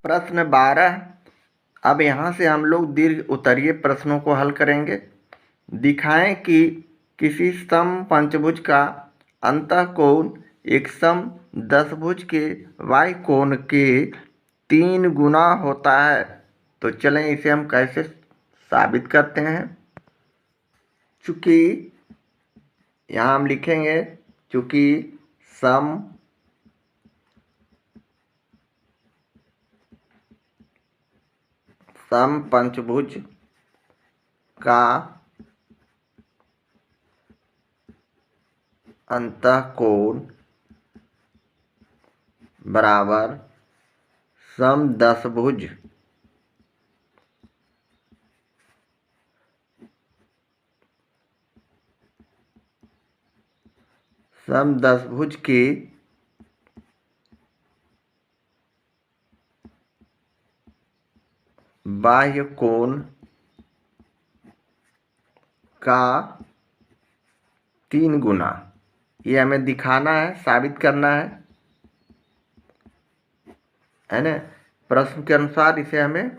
प्रश्न 12। अब यहाँ से हम लोग दीर्घ उत्तरीय प्रश्नों को हल करेंगे। दिखाएं कि किसी समपंचभुज का अंतःकोण एक समदशभुज के वाई कोण के 3 गुना होता है। तो चलें इसे हम कैसे साबित करते हैं। चूँकि यहाँ हम लिखेंगे चूँकि समपंचभुज का अंतःकोण बराबर समदशभुज के बाह्य कोण का 3 गुना। ये हमें दिखाना है, साबित करना है ना। प्रश्न के अनुसार इसे हमें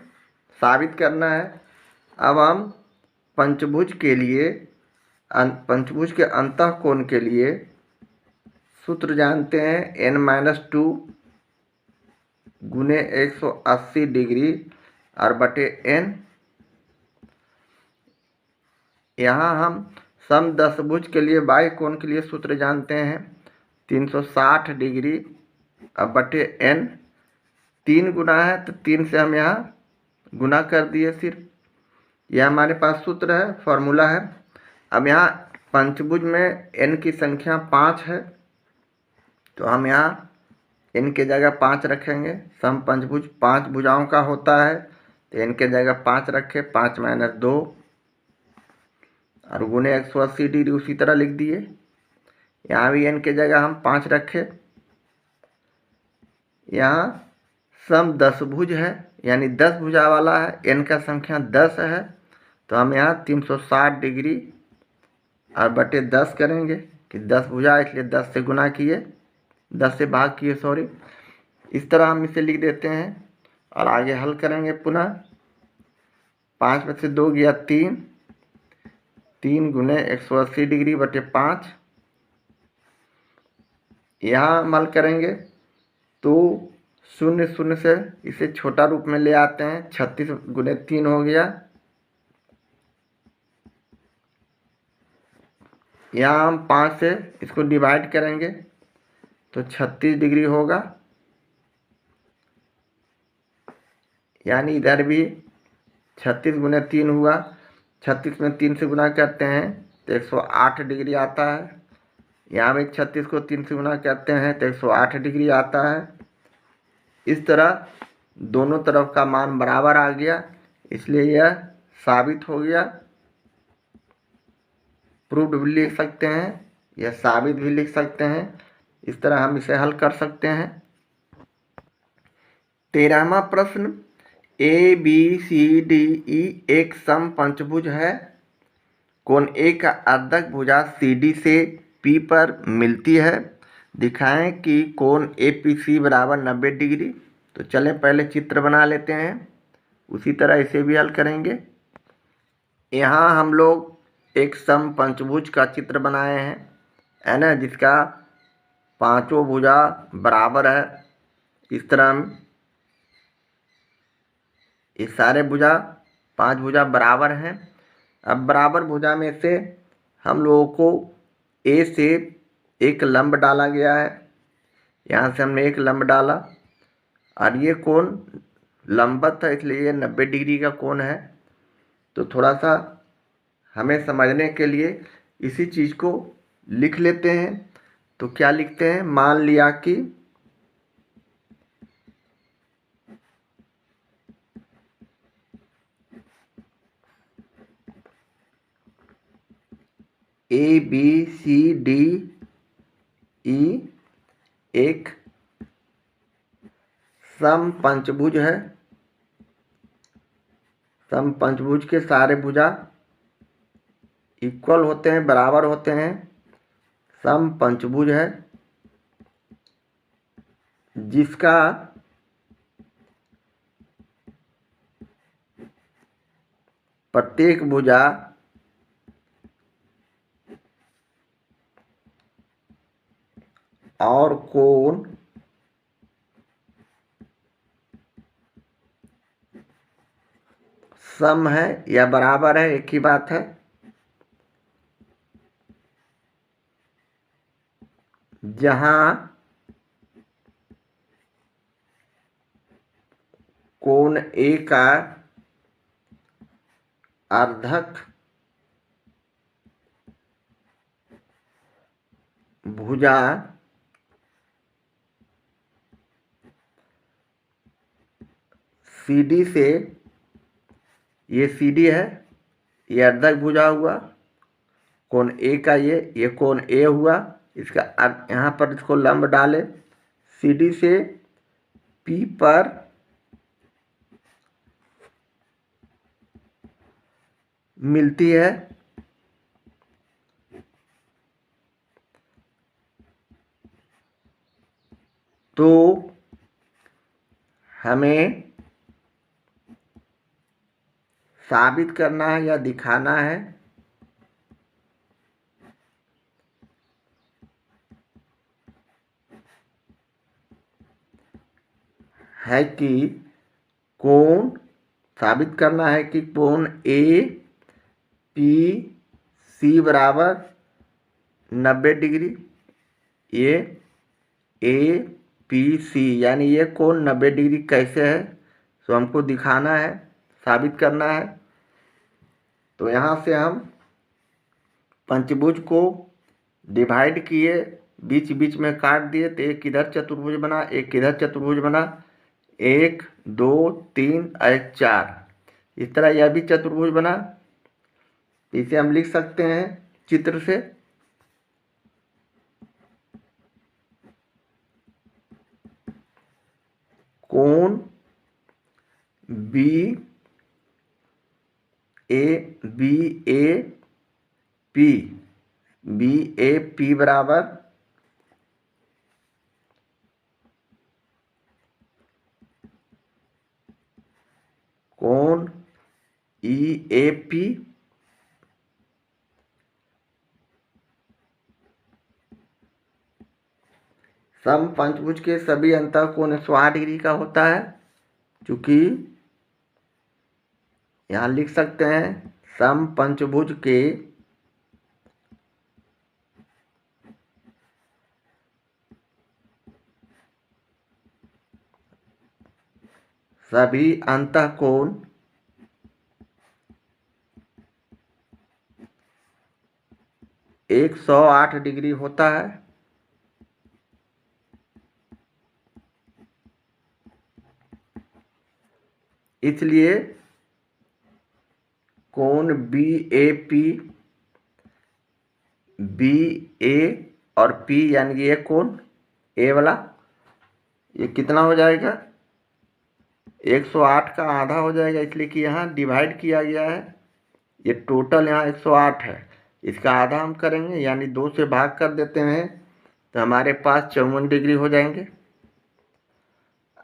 साबित करना है। अब हम पंचभुज के लिए पंचभुज के अंतःकोण के लिए सूत्र जानते हैं n-2 गुने 180 डिग्री और बटे n। यहाँ हम समदशभुज के लिए बाह्य कोण के लिए सूत्र जानते हैं 360 डिग्री अब बटे n। 3 गुना है तो 3 से हम यहाँ गुना कर दिए सिर्फ। यह हमारे पास सूत्र है, फॉर्मूला है। अब यहाँ पंचभुज में n की संख्या 5 है तो हम यहाँ n के जगह 5 रखेंगे। समपंचभुज 5 भुजाओं का होता है तो n के जगह 5 रखे, 5 - 2 और गुने 180 डिग्री उसी तरह लिख दिए। यहाँ भी n के जगह हम 5 रखे। यहाँ समदशभुज है यानी 10 भुजा वाला है, n का संख्या 10 है तो हम यहाँ 360 डिग्री और बटे 10 करेंगे कि 10 भुजा इसलिए 10 से गुना किए, 10 से भाग किए सॉरी। इस तरह हम इसे लिख देते हैं और आगे हल करेंगे पुनः। 5 में से 2 गया 3, 3 गुने 180 डिग्री बटे 5। यहाँ हम हल करेंगे तो 0 0 से इसे छोटा रूप में ले आते हैं। 36 गुने 3 हो गया। यहाँ हम 5 से इसको डिवाइड करेंगे तो 36 डिग्री होगा। यानी इधर भी 36 गुने 3 हुआ। 36 में 3 से गुना करते हैं तो 108 डिग्री आता है। यहाँ भी 36 को 3 से गुना करते हैं तो 108 डिग्री आता है। इस तरह दोनों तरफ का मान बराबर आ गया, इसलिए यह साबित हो गया। प्रूव्ड भी लिख सकते हैं, यह साबित भी लिख सकते हैं। इस तरह हम इसे हल कर सकते हैं। 13वां प्रश्न ABCDE एक समपंचभुज है। कोण A का अर्धक भुजा CD से P पर मिलती है। दिखाएं कि कोण APC बराबर 90 डिग्री। तो चलें पहले चित्र बना लेते हैं, उसी तरह इसे भी हल करेंगे। यहाँ हम लोग एक समपंचभुज का चित्र बनाए हैं, है ना, जिसका पांचों भुजा बराबर है। इस तरह हम ये सारे भुजा 5 भुजा बराबर हैं। अब बराबर भुजा में से हम लोगों को A से एक लंब डाला गया है। यहाँ से हमने एक लंब डाला और ये कोण लंबवत है इसलिए ये 90 डिग्री का कोण है। तो थोड़ा सा हमें समझने के लिए इसी चीज़ को लिख लेते हैं। तो क्या लिखते हैं, मान लिया कि ABCDE एक समपंचभुज है। समपंचभुज के सारे भुजा इक्वल होते हैं, बराबर होते हैं। समपंचभुज है जिसका प्रत्येक भुजा और कोण सम है या बराबर है, एक ही बात है। जहां कोण ए का अर्धक भुजा CD से, ये CD है, ये अर्धक भुजा हुआ, कोण ए का ये कोण ए हुआ, इसका यहाँ पर इसको लंब डाले, CD से P पर मिलती है, तो हमें साबित करना है या दिखाना है कि कोण, साबित करना है कि कोण ए पी सी बराबर 90 डिग्री, ये ए पी सी यानी ये कोण 90 डिग्री कैसे है, तो हमको दिखाना है, साबित करना है। तो यहाँ से हम पंचभुज को डिवाइड किए, बीच बीच में काट दिए, तो एक इधर चतुर्भुज बना, एक इधर चतुर्भुज बना, 1 2 3 और 4, इस तरह यह भी चतुर्भुज बना। इसे हम लिख सकते हैं चित्र से, कोण बी ए पी बराबर कोण ई ए पी सम पंचभुज के सभी अंतःकोण 180 डिग्री का होता है। चूंकि यहाँ लिख सकते हैं सम पंचभुज के सभी अंतःकोण 108 डिग्री होता है। इसलिए कोण बी ए और P यानी कि ये कोण ए वाला, ये कितना हो जाएगा, 108 का आधा हो जाएगा, इसलिए कि यहाँ डिवाइड किया गया है, ये टोटल यहाँ 108 है, इसका आधा हम करेंगे यानी 2 से भाग कर देते हैं, तो हमारे पास 54 डिग्री हो जाएंगे।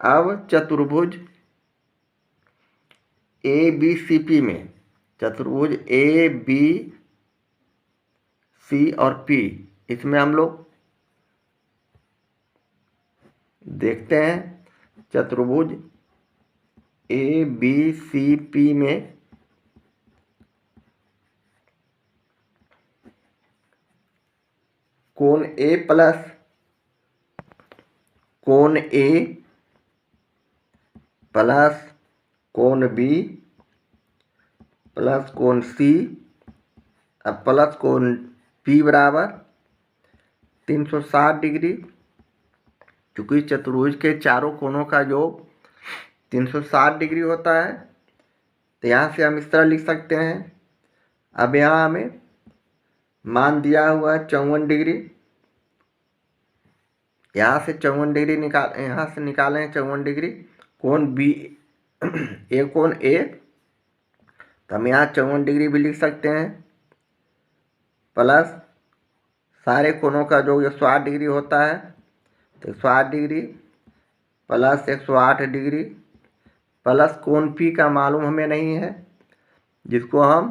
अब चतुर्भुज ए बी सी पी में, चतुर्भुज ए बी सी और पी, इसमें हम लोग देखते हैं चतुर्भुज ए बी सी पी में कोण ए प्लस कोण ए प्लस कोण बी प्लस कोण सी प्लस कोण पी बराबर 360 डिग्री। चूँकि चतुर्भुज के चारों कोणों का योग 360 डिग्री होता है, तो यहाँ से हम इस तरह लिख सकते हैं। अब यहाँ हमें मान दिया हुआ है 54 डिग्री, यहाँ से 54 डिग्री यहाँ से निकालें 54 डिग्री, कोण बी ए कोण ए, तो हम यहाँ 54 डिग्री भी लिख सकते हैं, प्लस सारे कोणों का जो 108 डिग्री होता है, तो 108 डिग्री प्लस 108 डिग्री प्लस कोण पी का मालूम हमें नहीं है, जिसको हम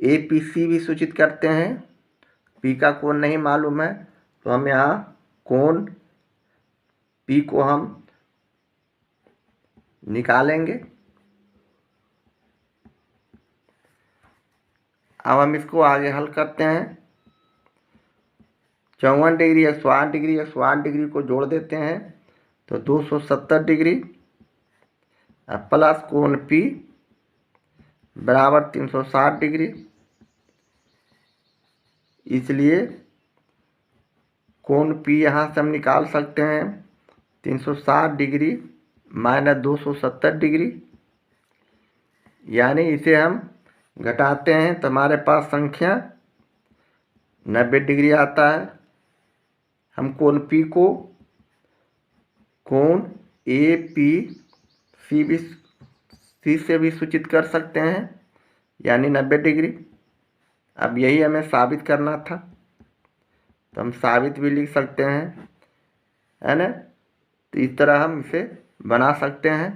APC भी सूचित करते हैं। P का कोण नहीं मालूम है तो हम यहाँ कोण P को हम निकालेंगे। अब हम इसको आगे हल करते हैं। 54 डिग्री 108 डिग्री 108 डिग्री को जोड़ देते हैं तो 270 डिग्री प्लस कोण P बराबर 360 डिग्री। इसलिए कोण P यहाँ से हम निकाल सकते हैं 360 डिग्री माइनस 270 डिग्री, यानी इसे हम घटाते हैं तो हमारे पास संख्या 90 डिग्री आता है। हम कोण P को कोण APC से भी सूचित कर सकते हैं, यानी 90 डिग्री। अब यही हमें साबित करना था तो हम साबित भी लिख सकते हैं, है ना। तो इस तरह हम इसे बना सकते हैं।